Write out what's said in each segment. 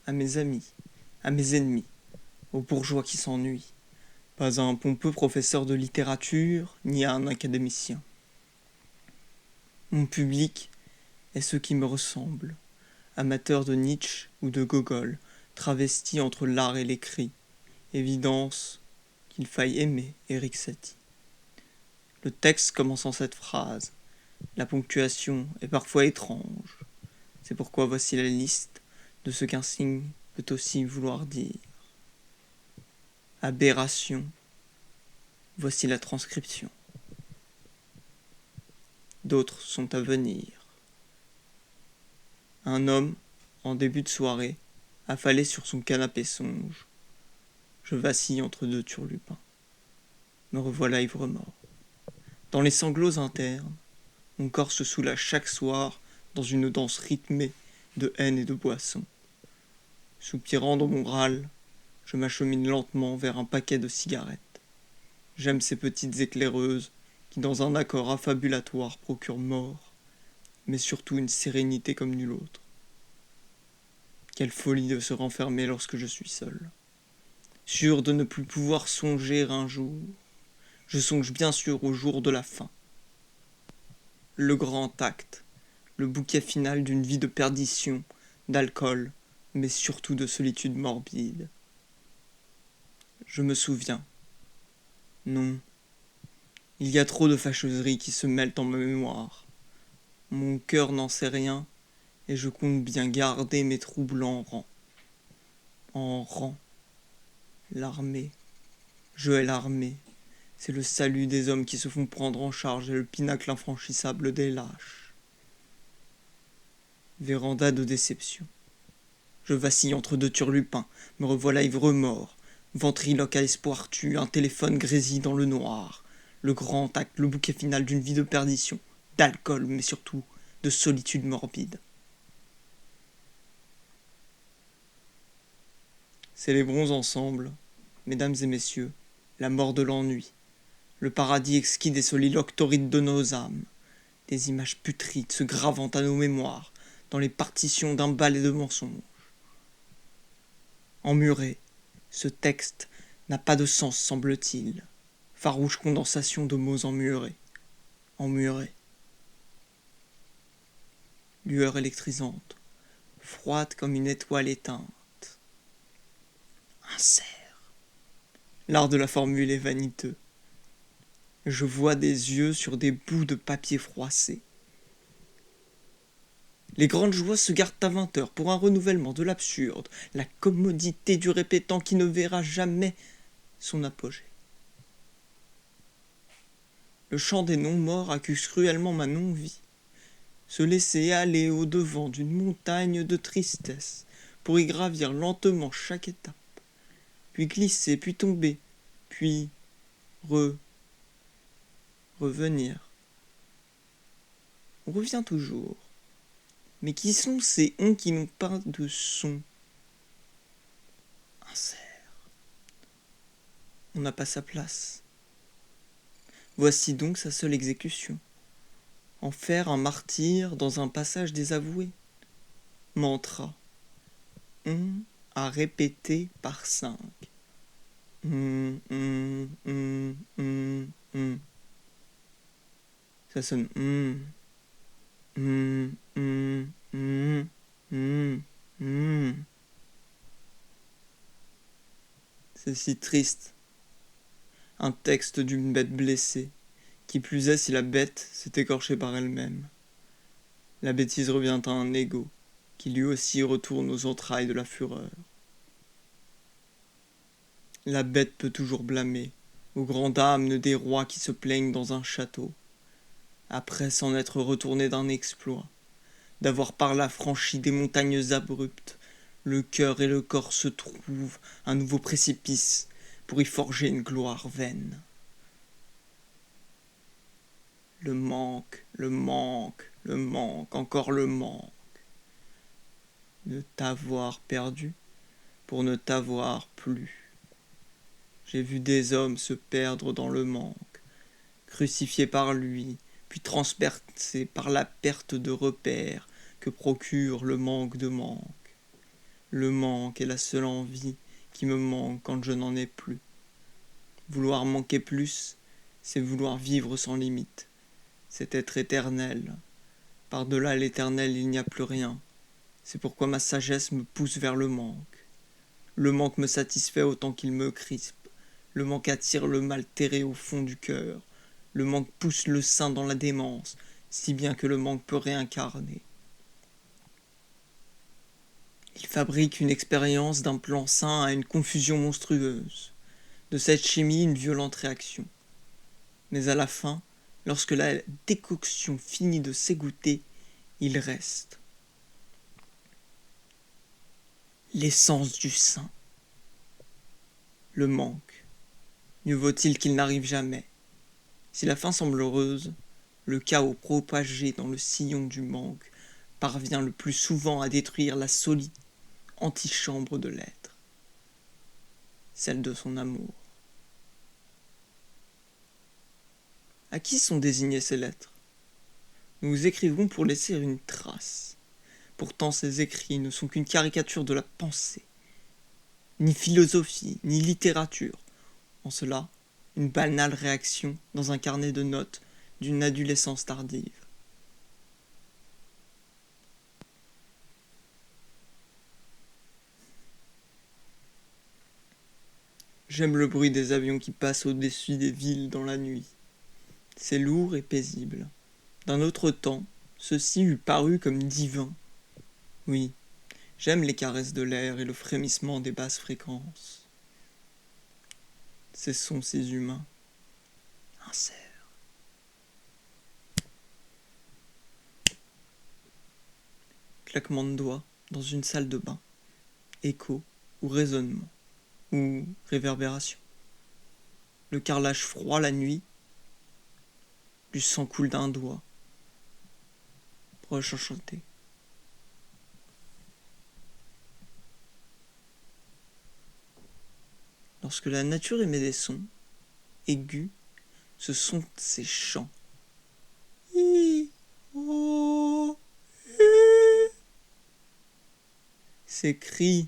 à mes amis, à mes ennemis, aux bourgeois qui s'ennuient, pas à un pompeux professeur de littérature, ni à un académicien. Mon public est ceux qui me ressemblent, amateurs de Nietzsche ou de Gogol, travestis entre l'art et l'écrit, évidence qu'il faille aimer Éric Satie. Le texte commence en cette phrase. La ponctuation est parfois étrange. C'est pourquoi voici la liste de ce qu'un signe peut aussi vouloir dire. Aberration. Voici la transcription. D'autres sont à venir. Un homme, en début de soirée, affalé sur son canapé songe. Je vacille entre deux turlupins. Me revoilà ivre-mort. Dans les sanglots internes, mon corps se soulage chaque soir dans une danse rythmée de haine et de boisson. Soupirant dans mon râle, je m'achemine lentement vers un paquet de cigarettes. J'aime ces petites éclaireuses qui, dans un accord affabulatoire, procurent mort, mais surtout une sérénité comme nulle autre. Quelle folie de se renfermer lorsque je suis seul. Sûr de ne plus pouvoir songer un jour, je songe bien sûr au jour de la fin. Le grand acte, le bouquet final d'une vie de perdition, d'alcool, mais surtout de solitude morbide. Je me souviens. Non. Il y a trop de fâcheuseries qui se mêlent en ma mémoire. Mon cœur n'en sait rien, et je compte bien garder mes troubles en rang. En rang. L'armée. Je hais l'armée. C'est le salut des hommes qui se font prendre en charge et le pinacle infranchissable des lâches. Véranda de déception. Je vacille entre deux turlupins, me revoilà ivre-mort. Ventriloque à espoir tue, un téléphone grésille dans le noir. Le grand acte, le bouquet final d'une vie de perdition, d'alcool, mais surtout de solitude morbide. Célébrons ensemble, mesdames et messieurs, la mort de l'ennui, le paradis exquis des soliloques torrides de nos âmes, des images putrides se gravant à nos mémoires dans les partitions d'un ballet de mensonges. Emmuré, ce texte n'a pas de sens, semble-t-il. Farouche condensation de mots emmurés. Emmurés. Lueur électrisante, froide comme une étoile éteinte. Un cerf. L'art de la formule est vaniteux. Je vois des yeux sur des bouts de papier froissés. Les grandes joies se gardent à 20 heures pour un renouvellement de l'absurde, la commodité du répétant qui ne verra jamais son apogée. Le chant des non-morts accuse cruellement ma non-vie. Se laisser aller au-devant d'une montagne de tristesse pour y gravir lentement chaque étape, puis glisser, puis tomber, puis revenir. On revient toujours. Mais qui sont ces ons qui n'ont pas de son? Un cerf. On n'a pas sa place. Voici donc sa seule exécution. En faire un martyr dans un passage désavoué. Mantra. On à répéter par 5. Ça sonne C'est si triste. Un texte d'une bête blessée, qui plus est si la bête s'est écorchée par elle-même. La bêtise revient à un égo, qui lui aussi retourne aux entrailles de la fureur. La bête peut toujours blâmer, aux grandes âmes des rois qui se plaignent dans un château, après s'en être retournés d'un exploit, d'avoir par là franchi des montagnes abruptes, le cœur et le corps se trouvent un nouveau précipice pour y forger une gloire vaine. Le manque, encore le manque. De t'avoir perdu pour ne t'avoir plus. J'ai vu des hommes se perdre dans le manque, crucifiés par lui, puis transpercés par la perte de repères que procure le manque de manque. Le manque est la seule envie qui me manque quand je n'en ai plus. Vouloir manquer plus, c'est vouloir vivre sans limite. C'est être éternel. Par-delà l'éternel, il n'y a plus rien. C'est pourquoi ma sagesse me pousse vers le manque. Le manque me satisfait autant qu'il me crispe. Le manque attire le mal terré au fond du cœur. Le manque pousse le saint dans la démence, si bien que le manque peut réincarner. Il fabrique une expérience d'un plan sain à une confusion monstrueuse. De cette chimie, une violente réaction. Mais à la fin, lorsque la décoction finit de s'égoutter, il reste l'essence du saint. Le manque. Mieux vaut-il qu'il n'arrive jamais. Si la fin semble heureuse, le chaos propagé dans le sillon du manque parvient le plus souvent à détruire la solide antichambre de l'être, celle de son amour. À qui sont désignées ces lettres? Nous écrivons pour laisser une trace. Pourtant ces écrits ne sont qu'une caricature de la pensée. Ni philosophie, ni littérature. En cela, une banale réaction dans un carnet de notes d'une adolescence tardive. J'aime le bruit des avions qui passent au-dessus des villes dans la nuit. C'est lourd et paisible. D'un autre temps, ceci eût paru comme divin. Oui, j'aime les caresses de l'air et le frémissement des basses fréquences. Ces sons si humains. Insère. Claquement de doigts dans une salle de bain. Écho ou résonnement ou réverbération. Le carrelage froid la nuit. Du sang coule d'un doigt. Proche enchanté. Lorsque la nature émet des sons aigus, ce sont ses chants. Ces cris.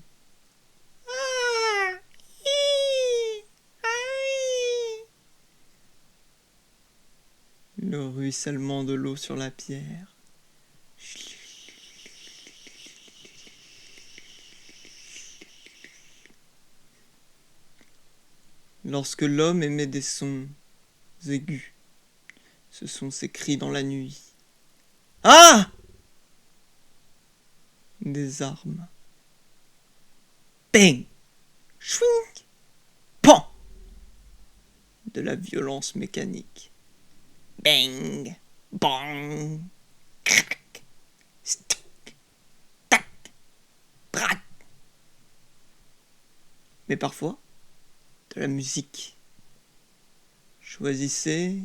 Le ruissellement de l'eau sur la pierre. Lorsque l'homme émet des sons aigus, ce sont ses cris dans la nuit. Ah! Des armes. Bang! Chouing! Pan! De la violence mécanique. Bang! Bang! Crac! Stick! Tac! Brac! Mais parfois, de la musique. Choisissez,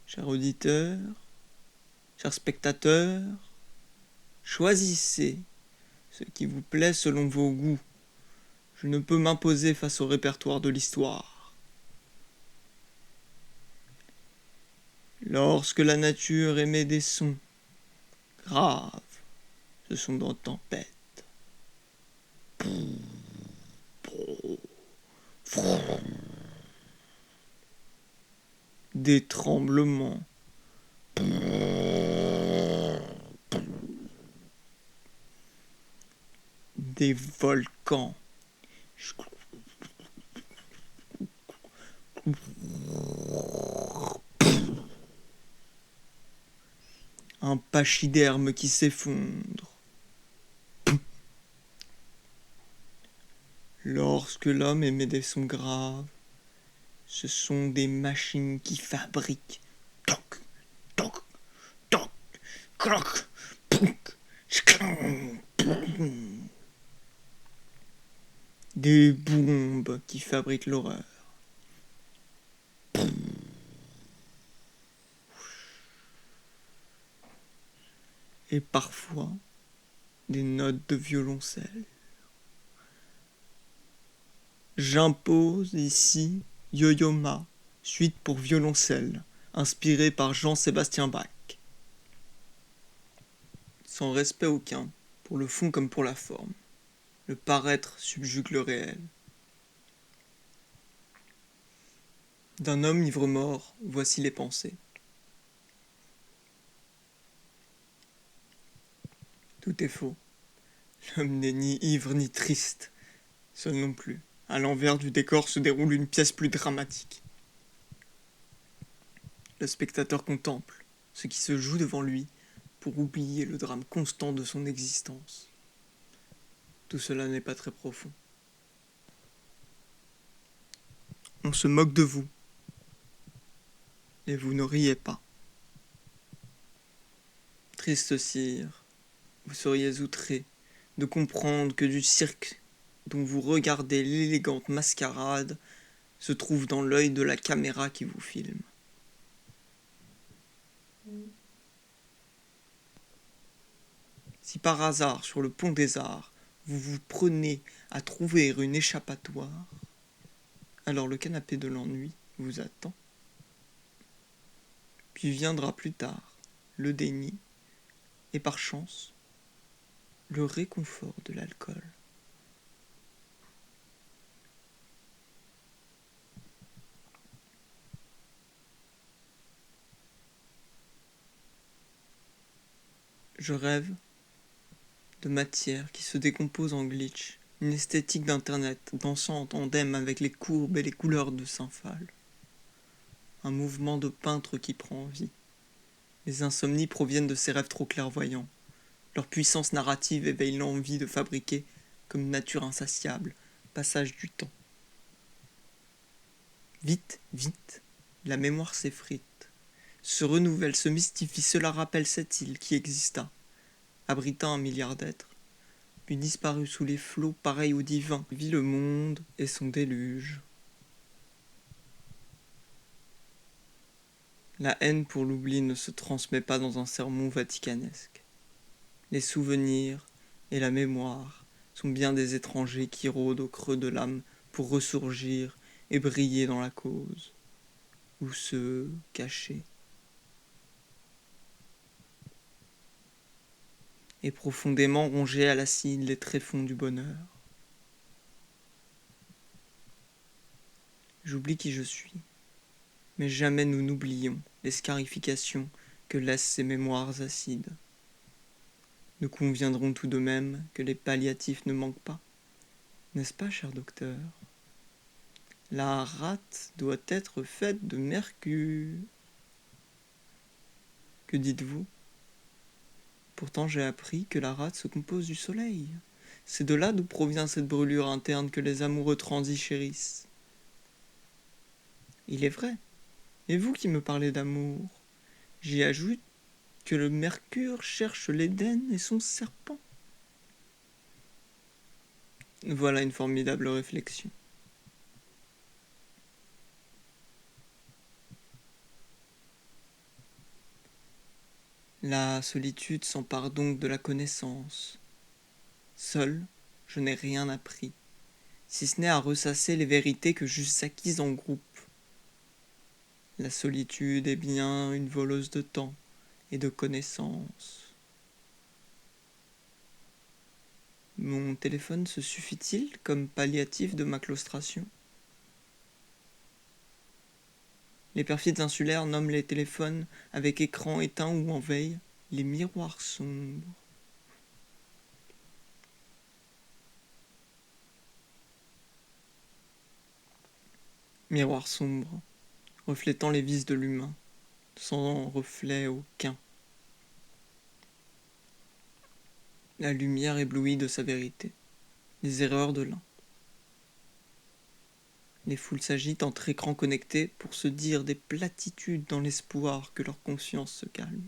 cher auditeur, cher spectateur, choisissez ce qui vous plaît selon vos goûts. Je ne peux m'imposer face au répertoire de l'histoire. Lorsque la nature émet des sons graves, ce sont dans tempête. Des tremblements. Des volcans. Un pachyderme qui s'effondre. Lorsque l'homme émet des sons graves, ce sont des machines qui fabriquent toc, toc, toc, cloc, pouk, sclong, poum. Des bombes qui fabriquent l'horreur. Et parfois des notes de violoncelle. J'impose ici Yo-Yo Ma, suite pour violoncelle, inspirée par Jean-Sébastien Bach. Sans respect aucun, pour le fond comme pour la forme. Le paraître subjugue le réel. D'un homme ivre-mort, voici les pensées. Tout est faux. L'homme n'est ni ivre ni triste. Seul non plus. À l'envers du décor se déroule une pièce plus dramatique. Le spectateur contemple ce qui se joue devant lui pour oublier le drame constant de son existence. Tout cela n'est pas très profond. On se moque de vous, et vous ne riez pas. Triste sire, vous seriez outré de comprendre que du cirque dont vous regardez l'élégante mascarade se trouve dans l'œil de la caméra qui vous filme. Si par hasard, sur le pont des Arts, vous vous prenez à trouver une échappatoire, alors le canapé de l'ennui vous attend. Puis viendra plus tard le déni et par chance, le réconfort de l'alcool. Je rêve de matière qui se décompose en glitch, une esthétique d'internet dansant en tandem avec les courbes et les couleurs de Saint-Phal. Un mouvement de peintre qui prend vie. Les insomnies proviennent de ces rêves trop clairvoyants. Leur puissance narrative éveille l'envie de fabriquer, comme nature insatiable, passage du temps. Vite, vite, la mémoire s'effrite, se renouvelle, se mystifie, cela rappelle cette île qui exista, abritant un milliard d'êtres, puis disparut sous les flots pareil au divin, vit le monde et son déluge. La haine pour l'oubli ne se transmet pas dans un sermon vaticanesque. Les souvenirs et la mémoire sont bien des étrangers qui rôdent au creux de l'âme pour ressurgir et briller dans la cause, ou se cacher. Et profondément rongés à l'acide les tréfonds du bonheur. J'oublie qui je suis, mais jamais nous n'oublions les scarifications que laissent ces mémoires acides. Nous conviendrons tout de même que les palliatifs ne manquent pas, n'est-ce pas, cher docteur? La rate doit être faite de mercure. Que dites-vous? Pourtant j'ai appris que la rate se compose du soleil. C'est de là d'où provient cette brûlure interne que les amoureux transis chérissent. Il est vrai. Et vous qui me parlez d'amour, j'y ajoute que le mercure cherche l'Éden et son serpent. Voilà une formidable réflexion. La solitude s'empare donc de la connaissance. Seul, je n'ai rien appris, si ce n'est à ressasser les vérités que j'eusse acquises en groupe. La solitude est bien une voleuse de temps et de connaissances. Mon téléphone se suffit-il comme palliatif de ma claustration? Les perfides insulaires nomment les téléphones avec écran éteint ou en veille les miroirs sombres. Miroirs sombres, reflétant les vices de l'humain, sans reflet aucun. La lumière éblouie de sa vérité, les erreurs de l'un. Les foules s'agitent entre écrans connectés pour se dire des platitudes dans l'espoir que leur conscience se calme.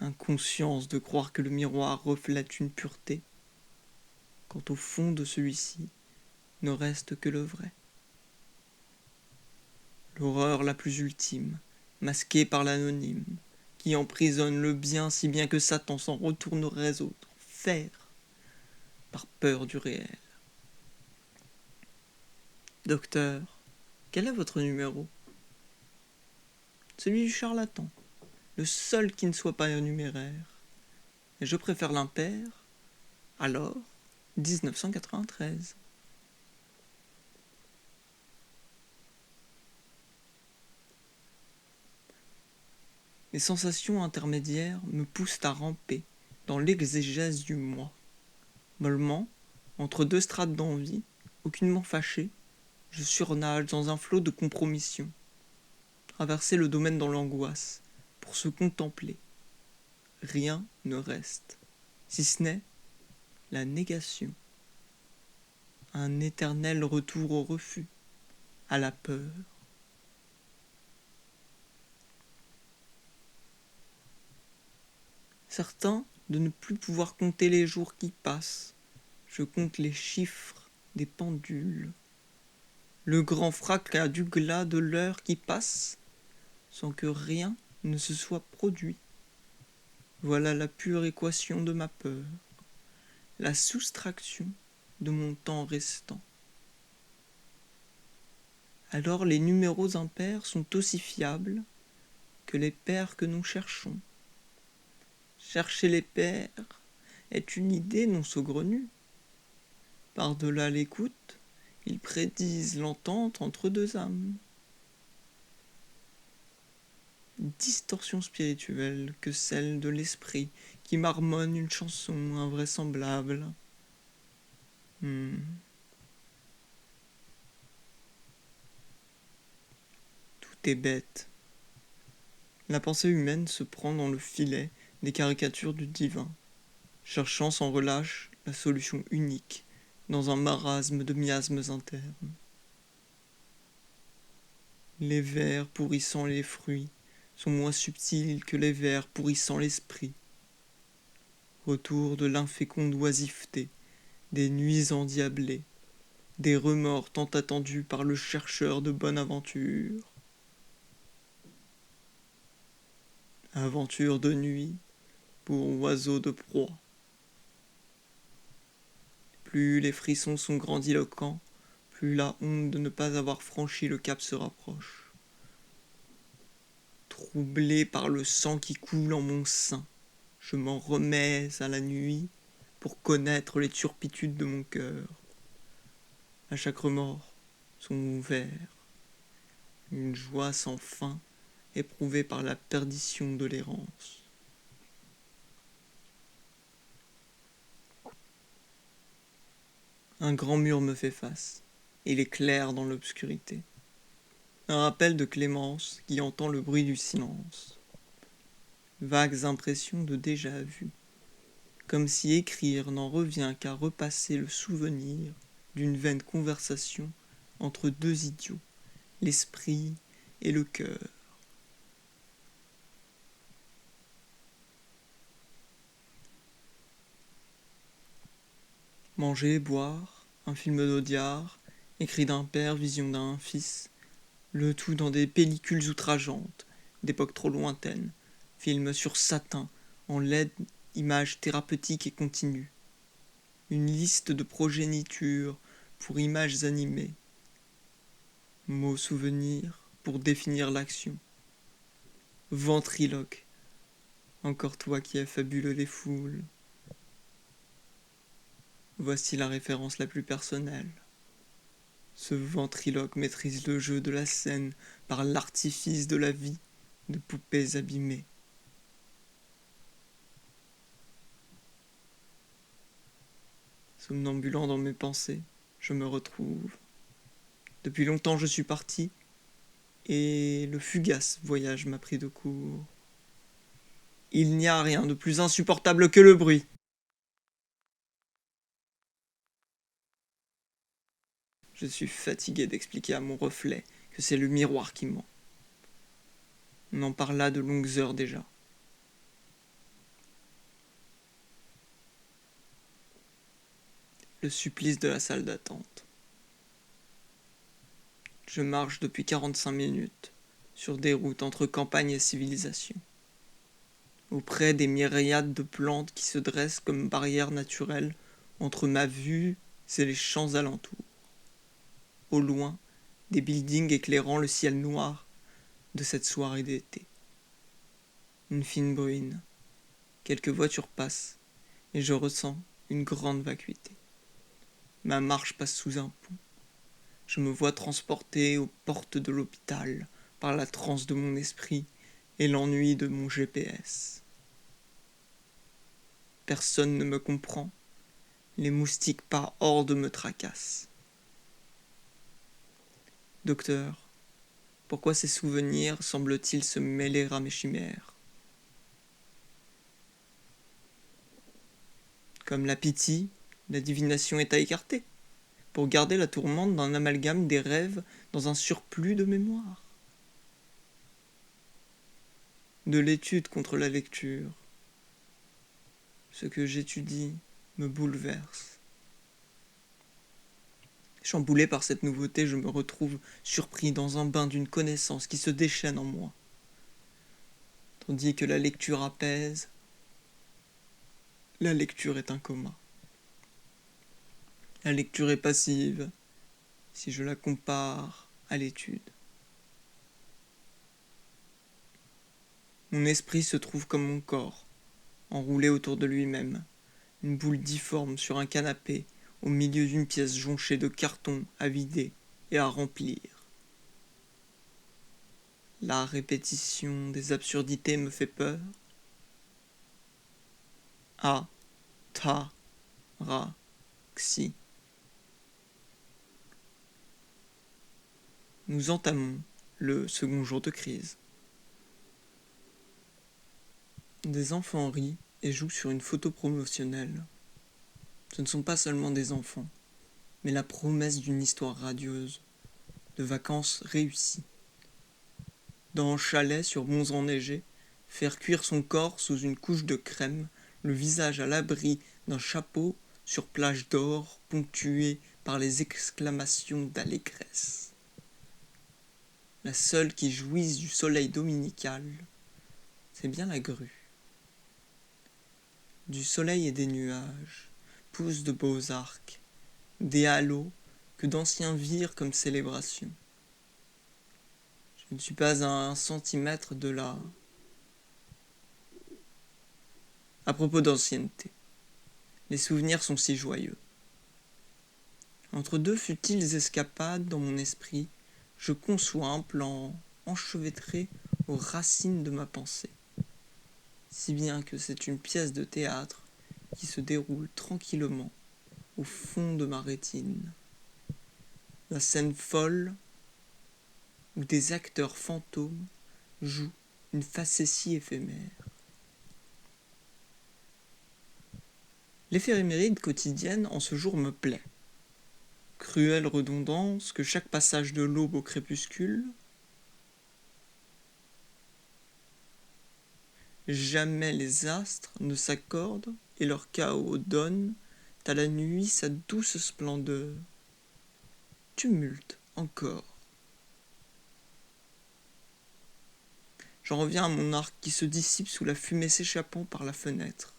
Inconscience de croire que le miroir reflète une pureté, quand au fond de celui-ci ne reste que le vrai. L'horreur la plus ultime, masquée par l'anonyme, qui emprisonne le bien si bien que Satan s'en retournerait au fer, par peur du réel. Docteur, quel est votre numéro? Celui du charlatan, le seul qui ne soit pas numéraire. Et je préfère l'impair, Alors, 1993. Les sensations intermédiaires me poussent à ramper dans l'exégèse du moi. Mollement, entre deux strates d'envie, aucunement fâché, je surnage dans un flot de compromission. Traverser le domaine dans l'angoisse, pour se contempler. Rien ne reste, si ce n'est la négation. Un éternel retour au refus, à la peur. Certain de ne plus pouvoir compter les jours qui passent, je compte les chiffres des pendules. Le grand fracas du glas de l'heure qui passe, sans que rien ne se soit produit. Voilà la pure équation de ma peur, la soustraction de mon temps restant. Alors les numéros impairs sont aussi fiables que les pairs que nous cherchons. Chercher les pairs est une idée non saugrenue. Par-delà l'écoute, ils prédisent l'entente entre deux âmes. Distorsion spirituelle que celle de l'esprit qui marmonne une chanson invraisemblable. Tout est bête. La pensée humaine se prend dans le filet des caricatures du divin, cherchant sans relâche la solution unique dans un marasme de miasmes internes. Les vers pourrissant les fruits sont moins subtils que les vers pourrissant l'esprit. Retour de l'inféconde oisiveté, des nuits endiablées, des remords tant attendus par le chercheur de bonne aventure. Aventure de nuit pour oiseaux de proie. Plus les frissons sont grandiloquents, plus la honte de ne pas avoir franchi le cap se rapproche. Troublé par le sang qui coule en mon sein, je m'en remets à la nuit pour connaître les turpitudes de mon cœur. À chaque remords, son verre, une joie sans fin éprouvée par la perdition de l'errance. Un grand mur me fait face, il éclaire dans l'obscurité. Un rappel de Clémence qui entend le bruit du silence. Vagues impressions de déjà-vu, comme si écrire n'en revient qu'à repasser le souvenir d'une vaine conversation entre deux idiots, l'esprit et le cœur. Manger, boire, un film d'Audiard, écrit d'un père, vision d'un fils, le tout dans des pellicules outrageantes, d'époque trop lointaine, film sur satin, en LED, images thérapeutiques et continues. Une liste de progéniture pour images animées. Mots souvenirs pour définir l'action. Ventriloque, encore toi qui affabule les foules. Voici la référence la plus personnelle. Ce ventriloque maîtrise le jeu de la scène par l'artifice de la vie de poupées abîmées. Somnambulant dans mes pensées, je me retrouve. Depuis longtemps je suis parti, et le fugace voyage m'a pris de court. Il n'y a rien de plus insupportable que le bruit. Je suis fatigué d'expliquer à mon reflet que c'est le miroir qui ment. On en parla de longues heures déjà. Le supplice de la salle d'attente. Je marche depuis 45 minutes sur des routes entre campagne et civilisation, auprès des myriades de plantes qui se dressent comme barrières naturelles entre ma vue et les champs alentours. Au loin, des buildings éclairant le ciel noir de cette soirée d'été. Une fine bruine. Quelques voitures passent, et je ressens une grande vacuité. Ma marche passe sous un pont. Je me vois transporté aux portes de l'hôpital par la transe de mon esprit et l'ennui de mon GPS. Personne ne me comprend. Les moustiques par hordes me tracassent. Docteur, pourquoi ces souvenirs semblent-ils se mêler à mes chimères? Comme la pitié, la divination est à écarter, pour garder la tourmente d'un amalgame des rêves dans un surplus de mémoire. De l'étude contre la lecture, ce que j'étudie me bouleverse. Chamboulé par cette nouveauté, je me retrouve surpris dans un bain d'une connaissance qui se déchaîne en moi. Tandis que la lecture apaise, la lecture est un coma. La lecture est passive si je la compare à l'étude. Mon esprit se trouve comme mon corps, enroulé autour de lui-même, une boule difforme sur un canapé au milieu d'une pièce jonchée de cartons à vider et à remplir. La répétition des absurdités me fait peur. A, ta, ra, xi. Nous entamons le second jour de crise. Des enfants rient et jouent sur une photo promotionnelle. Ce ne sont pas seulement des enfants, mais la promesse d'une histoire radieuse, de vacances réussies. Dans un chalet sur monts enneigés, faire cuire son corps sous une couche de crème, le visage à l'abri d'un chapeau sur plage d'or ponctuée par les exclamations d'allégresse. La seule qui jouisse du soleil dominical, c'est bien la grue. Du soleil et des nuages poussent de beaux arcs, des halos que d'anciens virent comme célébration. Je ne suis pas à 1 centimètre de là. À propos d'ancienneté, les souvenirs sont si joyeux. Entre deux futiles escapades dans mon esprit, je conçois un plan enchevêtré aux racines de ma pensée. Si bien que c'est une pièce de théâtre qui se déroule tranquillement au fond de ma rétine. La scène folle où des acteurs fantômes jouent une facétie éphémère. L'éphéméride quotidienne en ce jour me plaît. Cruelle redondance que chaque passage de l'aube au crépuscule. Jamais les astres ne s'accordent et leur chaos donne à la nuit sa douce splendeur. Tumulte encore. J'en reviens à mon arc qui se dissipe sous la fumée s'échappant par la fenêtre.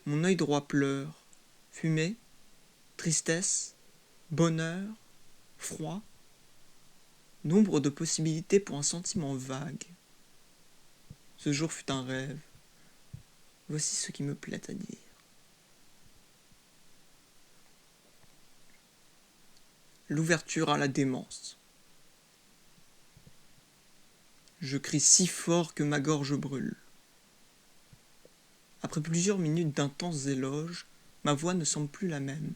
Mon œil droit pleure. Fumée, tristesse, bonheur, froid. Nombre de possibilités pour un sentiment vague. Ce jour fut un rêve. Voici ce qui me plaît à dire. L'ouverture à la démence. Je crie si fort que ma gorge brûle. Après plusieurs minutes d'intenses éloges, ma voix ne semble plus la même.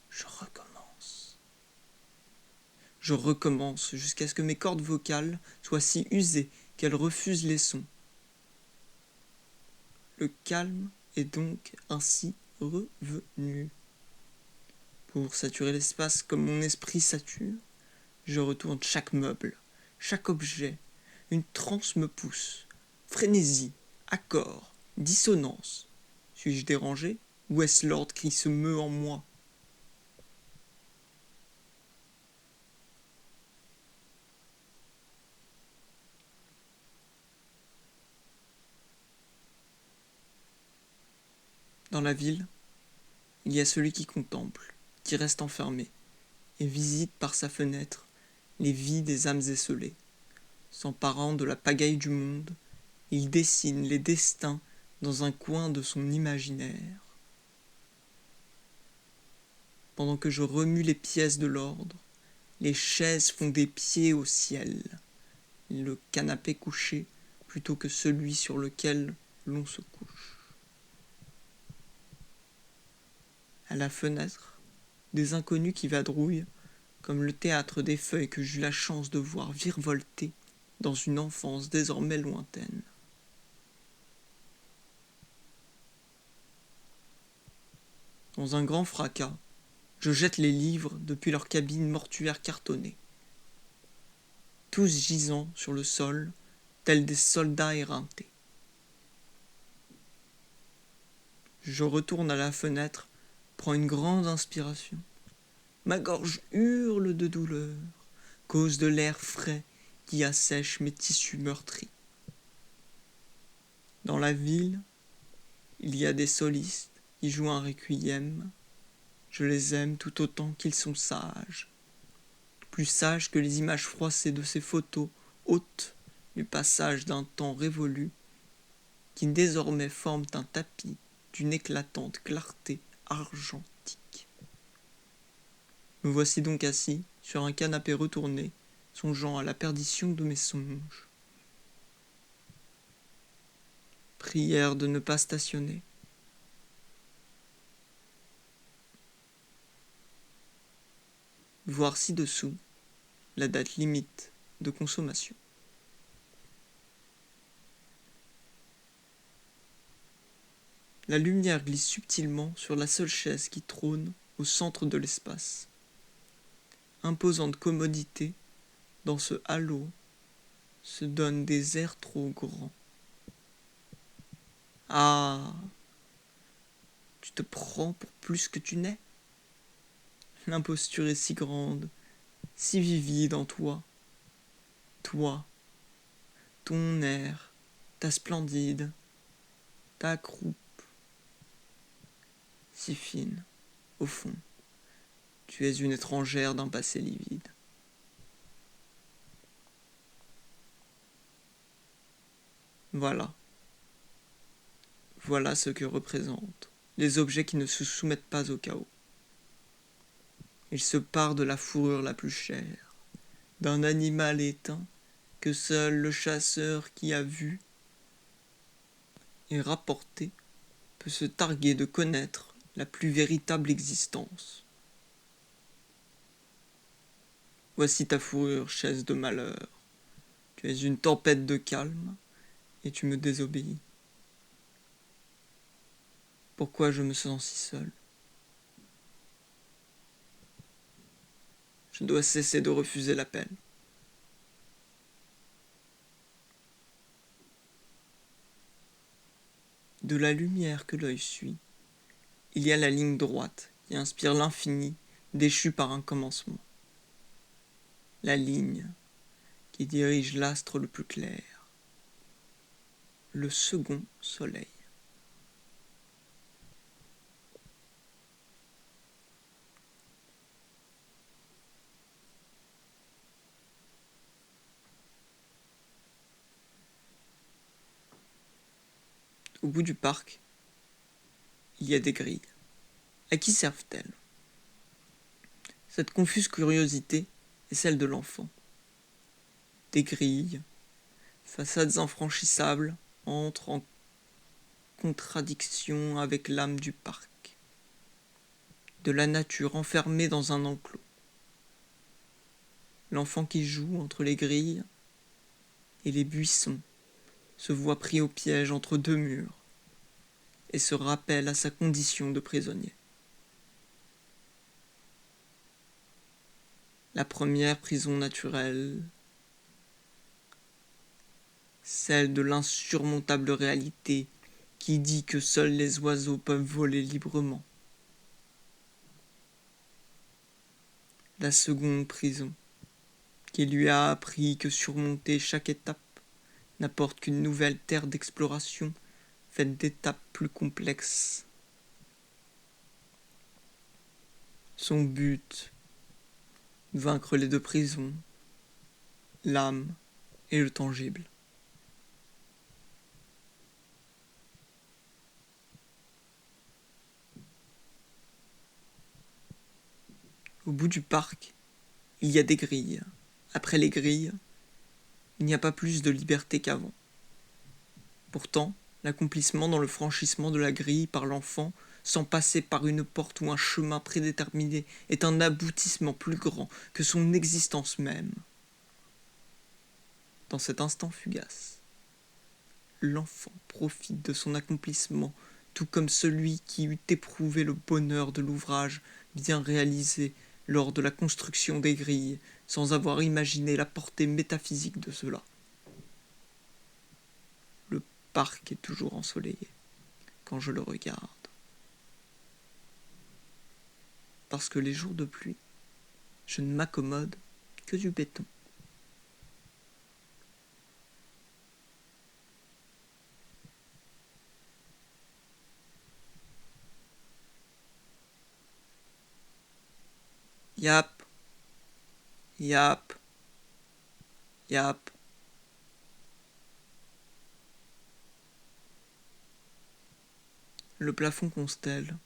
Je recommence. Je recommence jusqu'à ce que mes cordes vocales soient si usées qu'elles refusent les sons. Le calme est donc ainsi revenu. Pour saturer l'espace comme mon esprit sature, je retourne chaque meuble, chaque objet. Une transe me pousse. Frénésie, accord, dissonance. Suis-je dérangé ou est-ce l'ordre qui se meut en moi? Dans la ville, il y a celui qui contemple, qui reste enfermé, et visite par sa fenêtre les vies des âmes esselées, s'emparant de la pagaille du monde Il dessine les destins dans un coin de son imaginaire. Pendant que je remue les pièces de l'ordre, les chaises font des pieds au ciel. Le canapé couché plutôt que celui sur lequel l'on se couche. À la fenêtre, des inconnus qui vadrouillent, comme le théâtre des feuilles que j'eus la chance de voir virevolter dans une enfance désormais lointaine. Dans un grand fracas, je jette les livres depuis leur cabine mortuaire cartonnée, tous gisant sur le sol, tels des soldats éreintés. Je retourne à la fenêtre, prends une grande inspiration. Ma gorge hurle de douleur, cause de l'air frais qui assèche mes tissus meurtris. Dans la ville, il y a des solistes qui jouent un requiem. Je les aime tout autant qu'ils sont sages. Plus sages que les images froissées de ces photos, hôtes du passage d'un temps révolu, qui désormais forment un tapis d'une éclatante clarté argentique. Me voici donc assis sur un canapé retourné, songeant à la perdition de mes songes. Prière de ne pas stationner. Voir ci-dessous la date limite de consommation. La lumière glisse subtilement sur la seule chaise qui trône au centre de l'espace. Imposante commodité, dans ce halo, se donne des airs trop grands. Ah, tu te prends pour plus que tu n'es. L'imposture est si grande, si vivide en toi. Toi, ton air, ta splendide, ta croupe, si fine, au fond. Tu es une étrangère d'un passé livide. Voilà. Voilà ce que représentent les objets qui ne se soumettent pas au chaos. Ils se parent de la fourrure la plus chère, d'un animal éteint que seul le chasseur qui a vu et rapporté peut se targuer de connaître la plus véritable existence. Voici ta fourrure, chaise de malheur. Tu es une tempête de calme et tu me désobéis. Pourquoi je me sens si seul? Je dois cesser de refuser l'appel. De la lumière que l'œil suit, il y a la ligne droite qui inspire l'infini déchu par un commencement. La ligne qui dirige l'astre le plus clair, le second soleil. Au bout du parc, il y a des grilles. À qui servent-elles? Cette confuse curiosité est celle de l'enfant. Des grilles, façades infranchissables, entrent en contradiction avec l'âme du parc, de la nature enfermée dans un enclos. L'enfant qui joue entre les grilles et les buissons se voit pris au piège entre deux murs et se rappelle à sa condition de prisonnier. La première prison naturelle, celle de l'insurmontable réalité qui dit que seuls les oiseaux peuvent voler librement. La seconde prison, qui lui a appris que surmonter chaque étape n'apporte qu'une nouvelle terre d'exploration faite d'étapes plus complexes. Son but, vaincre les deux prisons, l'âme et le tangible. Au bout du parc, il y a des grilles. Après les grilles, il n'y a pas plus de liberté qu'avant. Pourtant, l'accomplissement dans le franchissement de la grille par l'enfant, sans passer par une porte ou un chemin prédéterminé, est un aboutissement plus grand que son existence même. Dans cet instant fugace, l'enfant profite de son accomplissement, tout comme celui qui eût éprouvé le bonheur de l'ouvrage bien réalisé lors de la construction des grilles, sans avoir imaginé la portée métaphysique de cela. Le parc est toujours ensoleillé quand je le regarde. Parce que les jours de pluie, je ne m'accommode que du béton. Yap, yap, yap. Le plafond constelle,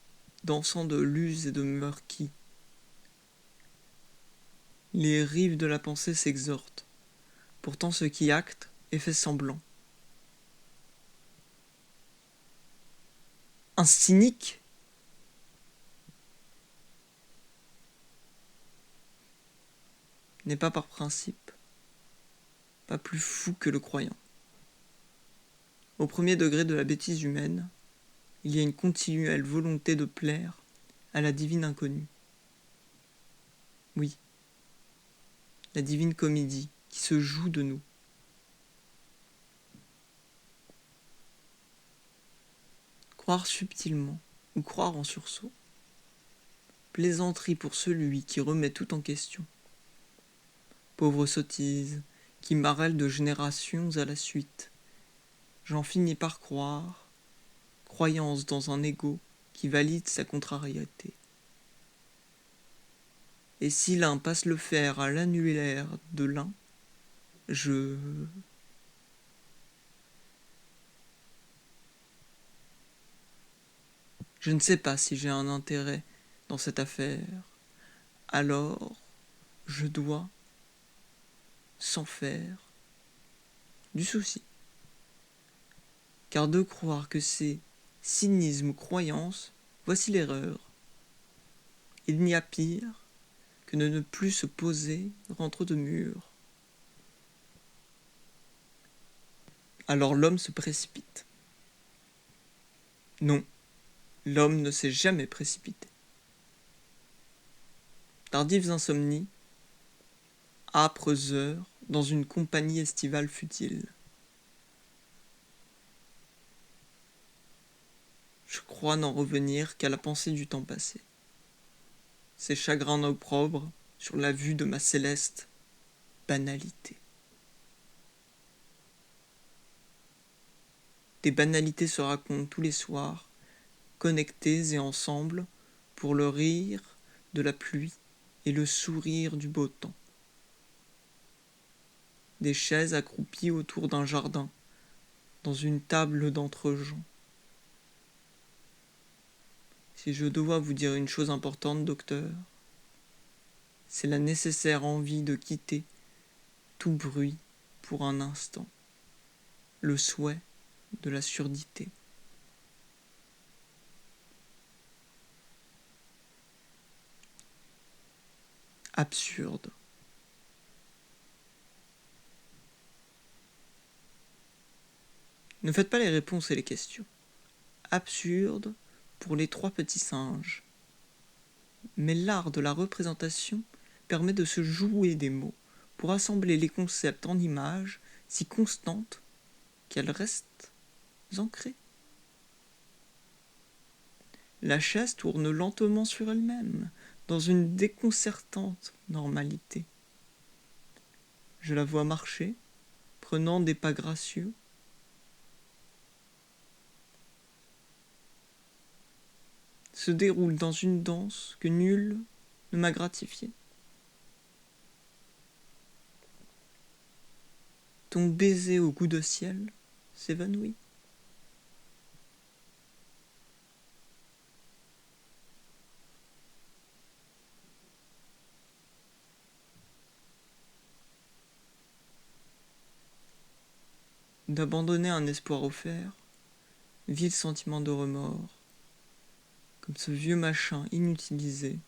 dansant de luz et de murky. Les rives de la pensée s'exhortent. Pourtant ce qui acte est fait semblant. Un cynique n'est pas par principe, pas plus fou que le croyant. Au premier degré de la bêtise humaine, il y a une continuelle volonté de plaire à la divine inconnue. Oui, la divine comédie qui se joue de nous. Croire subtilement ou croire en sursaut. Plaisanterie pour celui qui remet tout en question. Pauvre sottise, qui marrelle de générations à la suite. J'en finis par croire, croyance dans un ego qui valide sa contrariété. Et si l'un passe le fer à l'annulaire de l'un, je ne sais pas si j'ai un intérêt dans cette affaire. Alors, je dois, sans faire, du souci. Car de croire que c'est cynisme ou croyance, voici l'erreur. Il n'y a pire que de ne plus se poser entre deux murs. Alors l'homme se précipite. Non, l'homme ne s'est jamais précipité. Tardives insomnies, âpres heures dans une compagnie estivale futile. Je crois n'en revenir qu'à la pensée du temps passé. Ces chagrins opprobres sur la vue de ma céleste banalité. Des banalités se racontent tous les soirs, connectées et ensemble, pour le rire de la pluie et le sourire du beau temps. Des chaises accroupies autour d'un jardin, dans une table d'entre-gens. Si je dois vous dire une chose importante, docteur, c'est la nécessaire envie de quitter tout bruit pour un instant, le souhait de la surdité. Absurde. Ne faites pas les réponses et les questions. Absurde pour les trois petits singes. Mais l'art de la représentation permet de se jouer des mots pour assembler les concepts en images si constantes qu'elles restent ancrées. La chaise tourne lentement sur elle-même, dans une déconcertante normalité. Je la vois marcher, prenant des pas gracieux. Se déroule dans une danse que nul ne m'a gratifiée. Ton baiser au goût de ciel s'évanouit. d'abandonner un espoir offert, vil sentiment de remords, comme ce vieux machin inutilisé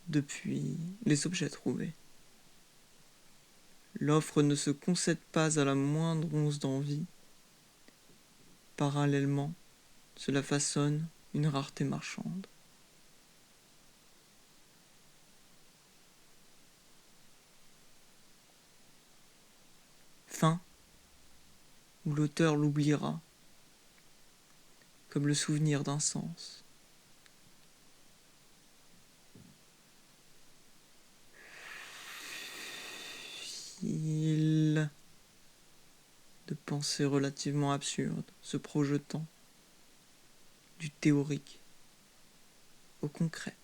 depuis les objets trouvés. L'offre ne se concède pas à la moindre once d'envie. Parallèlement, cela façonne une rareté marchande. Fin, où l'auteur l'oubliera, comme le souvenir d'un sens. Fil de pensées relativement absurdes, se projetant du théorique au concret.